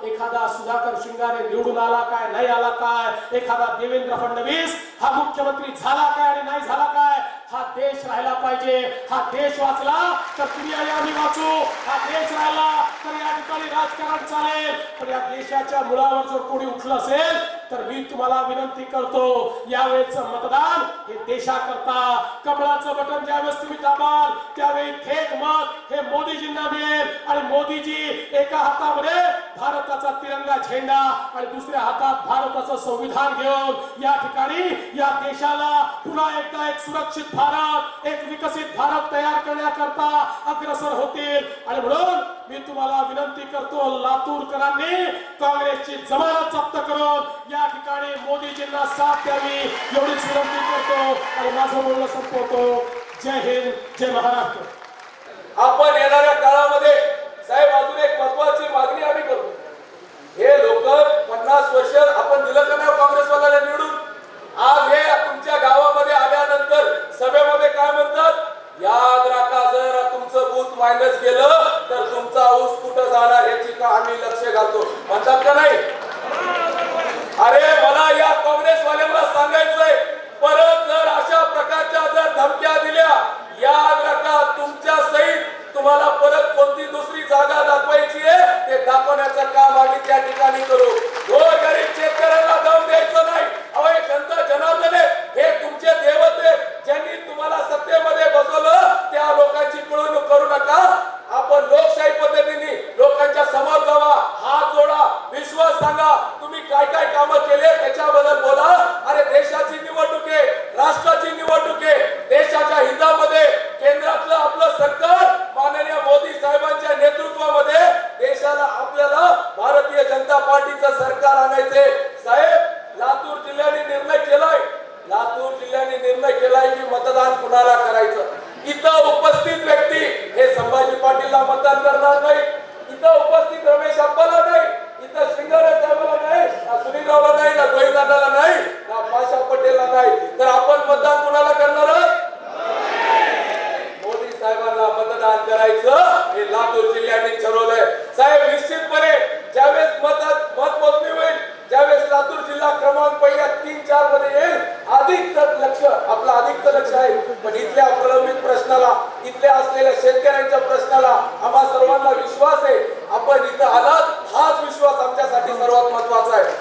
एखादा सुधाकर शिंगारे निवडून आला काय नाही आला काय, एखादा देवेंद्र फडणवीस हा मुख्यमंत्री झाला काय आणि नाही झाला काय, हा देश राहिला पाहिजे. हा देश वाचला तर तुम्ही आणि आम्ही वाचू. हा देश राहिला तर या ठिकाणी राजकारण चालेल. पण या देशाच्या मुळावर जर कोणी उठलं असेल तर मी तुम्हाला विनंती करतो, यावेळेचं मतदान हे देशाकरता. कमळाचं बटन ज्यावेळेस तुम्ही दाबाल त्यावेळी थेट मत हे मोदीजींना मिळेल. आणि मोदीजी एका हातामध्ये भारताचा तिरंगा झेंडा आणि दुसऱ्या हातात भारताचं संविधान घेऊन या ठिकाणी या देशाला पुन्हा एकदा एक सुरक्षित भारत, एक विकसित भारत तयार करण्याकरता अग्रसर होतील. आणि म्हणून मी तुम्हाला विनंती करतो, लातूरकरांनी काँग्रेसची जमानत जप्त करून या ठिकाणी मोदीजींना साथ द्यावी एवढीच विनंती करतो आणि माझं बोलणं संपवतो. जय हिंद, जय महाराष्ट्र. आपण येणाऱ्या काळामध्ये साहेब अजून एक महत्वाची मागणी आम्ही करतो. हे लोक 50 वर्ष आपण दिलं का नाही काँग्रेसवाल्याला निवडून, आज हे तुमच्या गावामध्ये आल्यानंतर सभेमध्ये काय म्हणतात, याद राखा जर तुमचं बूथ मायनस केलं तर तुमचा ऊस कुठं जाणार याची का आम्ही लक्ष घालतो म्हणतात का नाही. अरे मला या काँग्रेसवाल्यांना सांगायचंय, परत जर अशा प्रकारच्या जर धमक्या दिल्या, याद राखा तुमच्या सहित तुम्हाला परत कोणती दुसरी जागा दाखवायची आहे ते दाखवण्याचं काम आम्ही त्या ठिकाणी करू. गोरगरीब शेतकऱ्यांना जाऊन द्यायचं नाही. अहो हे जनता जनार्दन हे तुमचे देवते, ज्यांनी तुम्हाला सत्तेमध्ये बसवलं त्या लोकांची पिळवणूक करू नका. आपण लोकशाही पद्धतीने लोकांच्या समोर जावा, हात जोडा, विश्वास सांगा, तुम्ही काय काय कामं केले त्याच्याबद्दल बोला. अरे देशाची निवडणूक आहे, राष्ट्राची निवडणूक आहे, देशाच्या हितामध्ये केंद्रातलं आपलं सरकार माननीय मोदी साहेबांच्या नेतृत्वामध्ये देशाला आपल्याला भारतीय जनता पार्टीचं सरकार आणायचे. साहेब लातूर जिल्ह्याने निर्णय केलाय, लातूर जिल्ह्याने निर्णय केलाय की मतदान कुणाला करायचं. इथं उपस्थित व्यक्ती हे संभाजी पाटीलला मतदान करणार नाही, इथं उपस्थित रमेश अप्पाला नाही, इथं शिंगारे साहेबाला नाही, सुनीलरावला नाही, ना गोविंदाला नाही, ना पाशा पटेलला नाही, तर आपण मतदान कुणाला करणार आहोत. मोदी साहेबांना मतदान करायचं हे लातूर जिल्ह्याने ठरवलंय. साहेब निश्चितपणे ज्यावेळेस मत मोजणी होईल, ज्यावेळेस लातूर जिल्हा क्रमांक पहिल्या 3-4 मध्ये येईल, अधिकचं लक्ष आपलं अधिकचं लक्ष आहे. पण इथल्या प्रलंबित प्रश्नाला, इथल्या असलेल्या शेतकऱ्यांच्या प्रश्नाला आम्हा सर्वांना विश्वास आहे. आपण इथं आलात हाच विश्वास आमच्यासाठी सर्वात महत्वाचा आहे.